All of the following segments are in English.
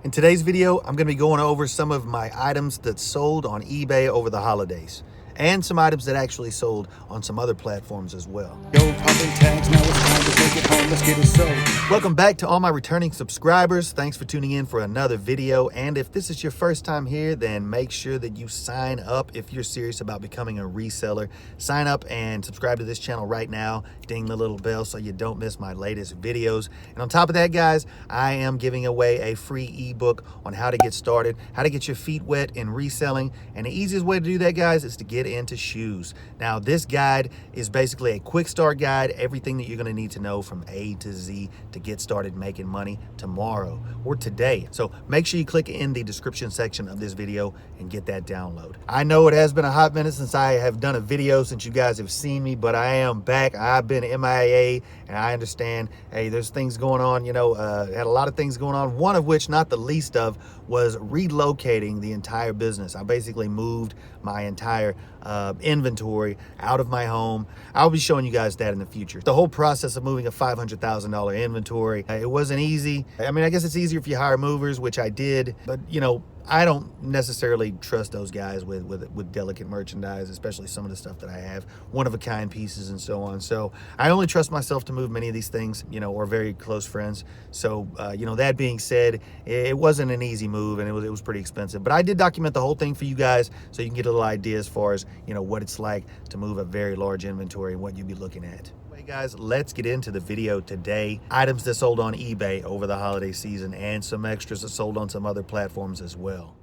In today's video, I'm going to be going over some of my items that sold on eBay over the holidays, and some items that actually sold on some other platforms as well. Yo, popping tags, now it's time to take it home. Let's get it sold. Welcome back to all my returning subscribers. Thanks for tuning in for another video. And if this is your first time here, then make sure that you sign up if you're serious about becoming a reseller. Sign up and subscribe to this channel right now. Ding the little bell so you don't miss my latest videos. And on top of that, guys, I am giving away a free ebook on how to get started, how to get your feet wet in reselling. And the easiest way to do that, guys, is to get into shoes. Now, this guide is basically a quick start guide, everything that you're going to need to know from A to Z to get started making money tomorrow or today. So make sure you click in the description section of this video and get that download. I know it has been a hot minute since I have done a video, since you guys have seen me, but I am back. I've been MIA, and I understand, hey, there's things going on, had a lot of things going on, one of which, not the least of, was relocating the entire business. I basically moved my entire inventory out of my home. I'll be showing you guys that in the future. The whole process of moving a $500,000 inventory, it wasn't easy. I mean, I guess it's easier if you hire movers, which I did, but I don't necessarily trust those guys with delicate merchandise, especially some of the stuff that I have, one-of-a-kind pieces and so on. So I only trust myself to move many of these things, or very close friends. So, that being said, it wasn't an easy move, and it was pretty expensive. But I did document the whole thing for you guys, so you can get a little idea as far as, what it's like to move a very large inventory and what you'd be looking at. Hey guys, let's get into the video today. Items that sold on eBay over the holiday season, and some extras that sold on some other platforms as well.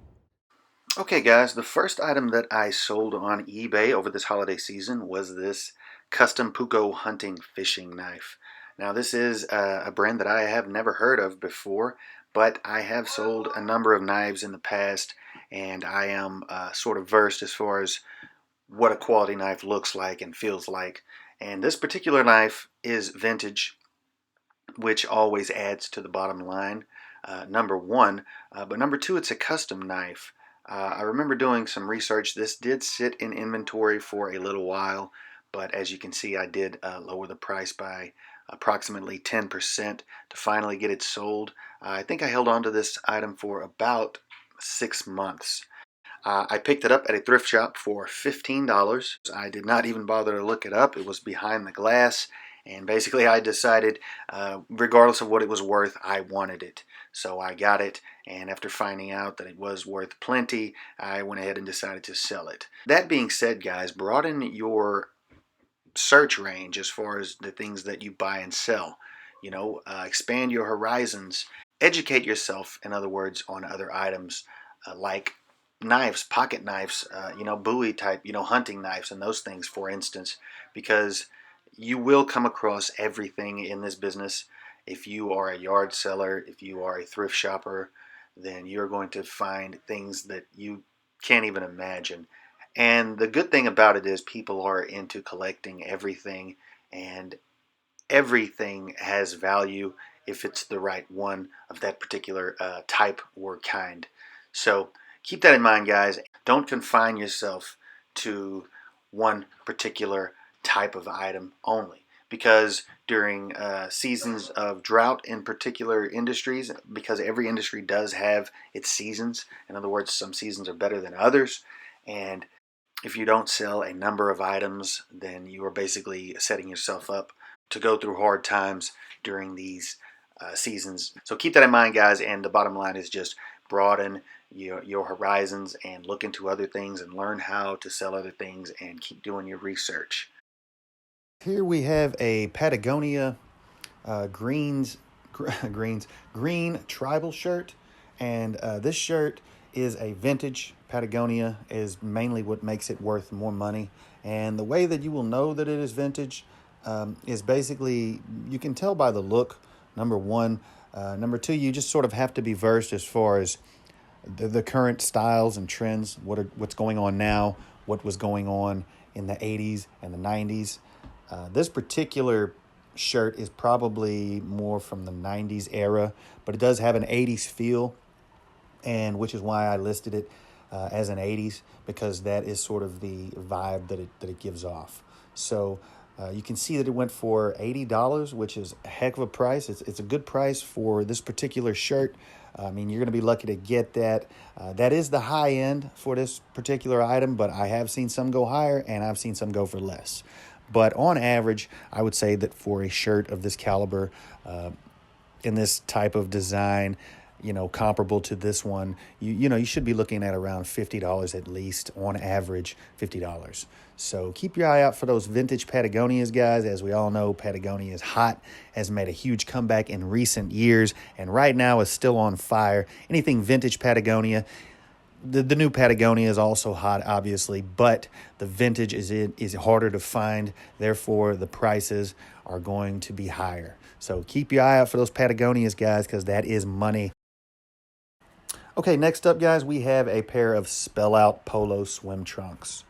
Okay guys, the first item that I sold on eBay over this holiday season was this custom Puko hunting fishing knife. Now this is a brand that I have never heard of before, but I have sold a number of knives in the past, and I am sort of versed as far as what a quality knife looks like and feels like. And this particular knife is vintage, which always adds to the bottom line, number one. But number two, it's a custom knife. I remember doing some research. This did sit in inventory for a little while, but as you can see, I did lower the price by approximately 10% to finally get it sold. I think I held on to this item for about 6 months. I picked it up at a thrift shop for $15. I did not even bother to look it up. It was behind the glass, and basically I decided, regardless of what it was worth, I wanted it. So I got it, and after finding out that it was worth plenty, I went ahead and decided to sell it. That being said, guys, broaden your search range as far as the things that you buy and sell. Expand your horizons. Educate yourself, in other words, on other items like knives, pocket knives, Bowie type, hunting knives and those things, for instance, because you will come across everything in this business. If you are a yard seller, if you are a thrift shopper, then you're going to find things that you can't even imagine. And the good thing about it is people are into collecting everything, and everything has value if it's the right one of that particular type or kind. So keep that in mind, guys. Don't confine yourself to one particular type of item only, because during seasons of drought in particular industries, because every industry does have its seasons, in other words, some seasons are better than others, and if you don't sell a number of items, then you are basically setting yourself up to go through hard times during these seasons. So keep that in mind, guys, and the bottom line is just broaden your horizons and look into other things and learn how to sell other things and keep doing your research. Here we have a Patagonia green tribal shirt, and this shirt is a vintage. Patagonia is mainly what makes it worth more money, and the way that you will know that it is vintage is basically, you can tell by the look, number one. Number two, you just sort of have to be versed as far as the current styles and trends, what's going on now, what was going on in the 80s and the 90s. This particular shirt is probably more from the 90s era, but it does have an 80s feel, and which is why I listed it as an 80s, because that is sort of the vibe that it gives off. So You can see that it went for $80, which is a heck of a price. It's a good price for this particular shirt. I mean, you're going to be lucky to get that. That is the high end for this particular item, but I have seen some go higher and I've seen some go for less. But on average, I would say that for a shirt of this caliber, in this type of design, you know, comparable to this one, you should be looking at around $50 at least, on average, $50. So keep your eye out for those vintage Patagonias, guys. As we all know, Patagonia is hot, has made a huge comeback in recent years, and right now is still on fire. Anything vintage Patagonia. The new Patagonia is also hot, obviously, but the vintage is harder to find. Therefore, the prices are going to be higher. So keep your eye out for those Patagonias, guys, because that is money. Okay, next up, guys, we have a pair of Spellout Polo swim trunks.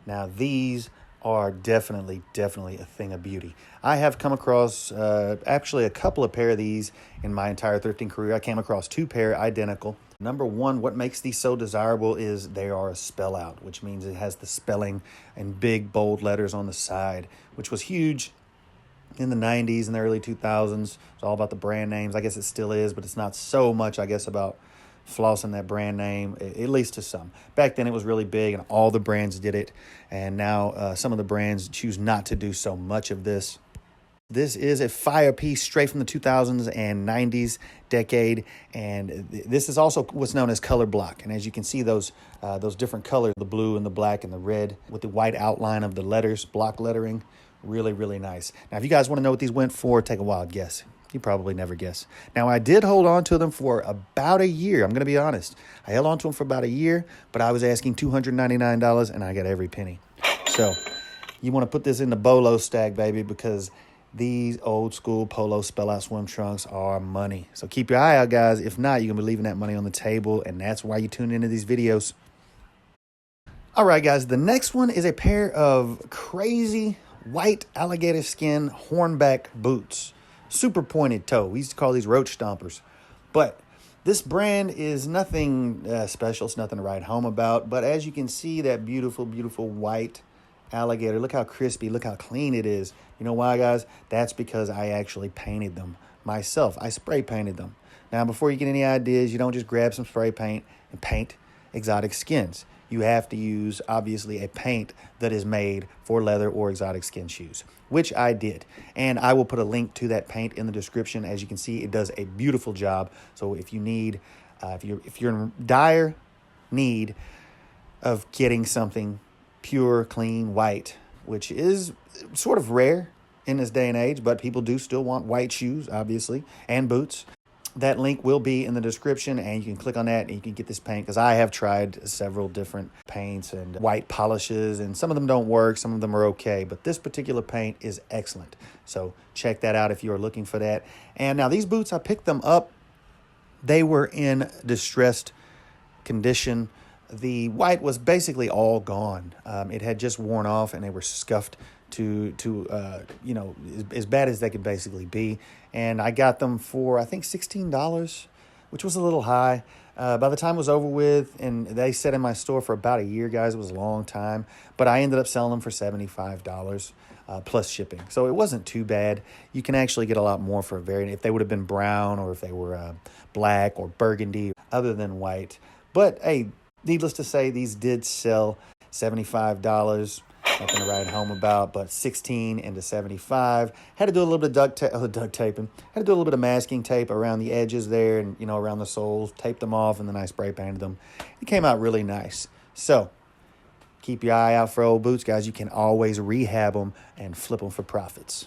Now, these are definitely a thing of beauty. I have come across actually a couple of pair of these in my entire thrifting career. I came across 2 pair identical. Number one, what makes these so desirable is they are a spell out, which means it has the spelling in big, bold letters on the side, which was huge in the 90s and the early 2000s. It's all about the brand names. I guess it still is, but it's not so much, I guess, about flossing that brand name, at least to some. Back then it was really big and all the brands did it, and now some of the brands choose not to do so much of this. This is a fire piece straight from the 2000s and 90s decade, and this is also what's known as color block. And as you can see, those different colors, the blue and the black and the red with the white outline of the letters, block lettering, really nice. Now, if you guys want to know what these went for, take a wild guess. You probably never guess. Now, I did hold on to them for about a year. I'm going to be honest. I held on to them for about a year, but I was asking $299, and I got every penny. So you want to put this in the Bolo stack, baby, because these old school Polo Spellout swim trunks are money. So keep your eye out, guys. If not, you're going to be leaving that money on the table, and that's why you tune into these videos. All right, guys. The next one is a pair of crazy white alligator skin hornback boots. Super pointed toe. We used to call these roach stompers. But this brand is nothing special. It's nothing to write home about. But as you can see, that beautiful white alligator. Look how crispy. Look how clean it is. You know why, guys? That's because I actually painted them myself. I spray painted them. Now, before you get any ideas, you don't just grab some spray paint and paint exotic skins. You have to use, obviously, a paint that is made for leather or exotic skin shoes, which I did. And I will put a link to that paint in the description. As you can see, it does a beautiful job. So if you need, if you're in dire need of getting something pure, clean, white, which is sort of rare in this day and age, but people do still want white shoes, obviously, and boots. That link will be in the description, and you can click on that and you can get this paint, because I have tried several different paints and white polishes, and some of them don't work, some of them are okay, but this particular paint is excellent. So check that out if you're looking for that. And now these boots, I picked them up. They were in distressed condition. The white was basically all gone. It had just worn off, and they were scuffed to you know, as bad as they could basically be. And I got them for, I think, $16, which was a little high. By the time it was over with, and they sat in my store for about a year, guys, it was a long time, but I ended up selling them for $75 plus shipping. So it wasn't too bad. You can actually get a lot more for a variant if they would have been brown, or if they were black or burgundy other than white. But hey, needless to say, these did sell $75. Nothing to write home about, but 16 into 75. Had to do a little bit of duct taping. Had to do a little bit of masking tape around the edges there, and you know, around the soles. Taped them off, and then I spray painted them. It came out really nice. So keep your eye out for old boots, guys. You can always rehab them and flip them for profits.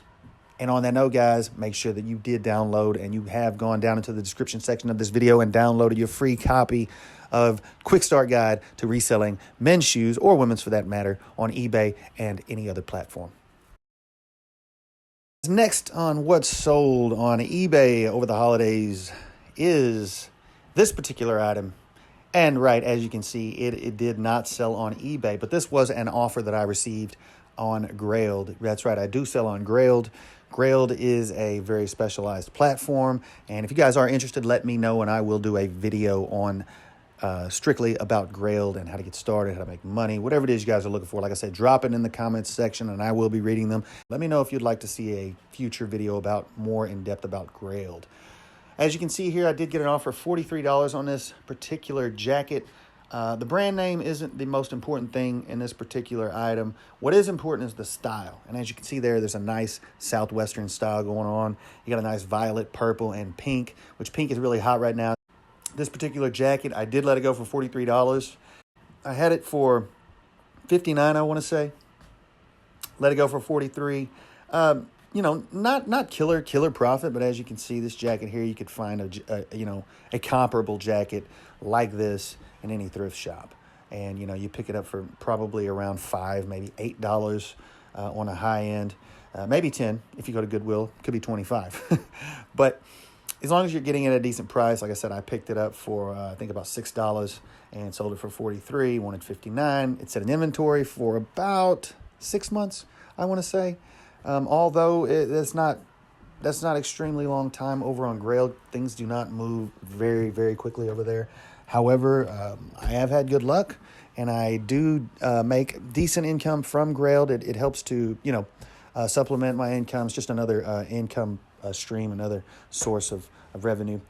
And on that note, guys, make sure that you did download, and you have gone down into the description section of this video and downloaded your free copy of Quick Start Guide to Reselling Men's Shoes, or women's for that matter, on eBay and any other platform. Next on what's sold on eBay over the holidays is this particular item. And right, as you can see, it did not sell on eBay, but this was an offer that I received on Grailed. That's right, I do sell on Grailed. Grailed is a very specialized platform, and if you guys are interested, let me know, and I will do a video on strictly about Grailed and how to get started, how to make money, whatever it is you guys are looking for. Like I said, drop it in the comments section and I will be reading them. Let me know if you'd like to see a future video about more in depth about Grailed. As you can see here, I did get an offer of $43 on this particular jacket. The brand name isn't the most important thing in this particular item. What is important is the style. And as you can see there's a nice Southwestern style going on. You got a nice violet, purple, and pink, which pink is really hot right now. This particular jacket, I did let it go for $43. I had it for $59, I want to say. Let it go for $43. You know, not killer profit, but as you can see, this jacket here, you could find a comparable jacket like this in any thrift shop. And, you know, you pick it up for probably around $5, maybe $8 on a high end, maybe 10 if you go to Goodwill, could be 25. But as long as you're getting it at a decent price, like I said, I picked it up for, I think about $6 and sold it for $43, wanted $59. It's in inventory for about 6 months, I want to say. Although that's not extremely long time over on Grailed. Things do not move very, very quickly over there. However, I have had good luck, and I do make decent income from Grailed. It helps to, you know, supplement my income. It's just another income stream, another source of revenue.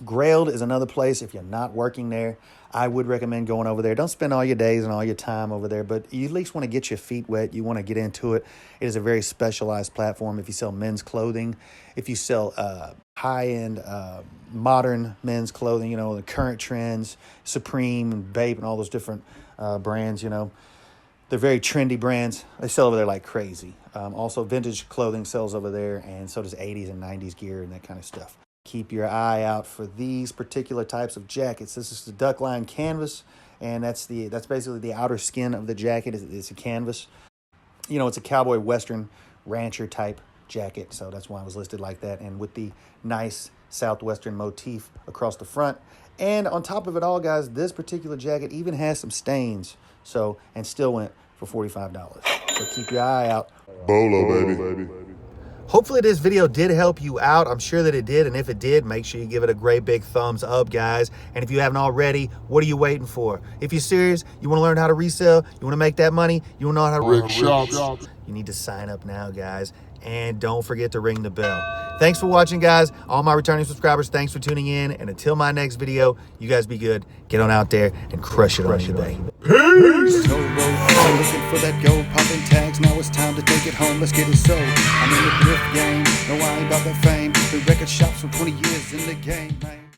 Grailed is another place, if you're not working there, I would recommend going over there. Don't spend all your days and all your time over there, but you at least want to get your feet wet. You want to get into it. It is a very specialized platform. If you sell men's clothing, if you sell high-end modern men's clothing, you know, the current trends, Supreme and Bape and all those different brands, you know, they're very trendy brands. They sell over there like crazy. Also, vintage clothing sells over there, and so does 80s and 90s gear and that kind of stuff. Keep your eye out for these particular types of jackets. This is the duck line canvas, and that's basically the outer skin of the jacket. It's a canvas. You know, it's a cowboy western rancher type jacket, so that's why it was listed like that. And with the nice Southwestern motif across the front. And on top of it all, guys, this particular jacket even has some stains. So, and still went for $45. So keep your eye out. Bolo, baby. Hopefully this video did help you out. I'm sure that it did. And if it did, make sure you give it a great big thumbs up, guys. And if you haven't already, what are you waiting for? If you're serious, you want to learn how to resell, you want to make that money, you want to know how to Rick shops. You need to sign up now, guys. And don't forget to ring the bell. Thanks for watching, guys. All my returning subscribers, thanks for tuning in. And until my next video, you guys be good. Get on out there and crush it on eBay. Peace! I'm looking for that gold popping tags. Now it's time to take it home. Let's get it sold. I'm in the thrift game. No, I ain't about that fame. The record shops for 20 years in the game, man.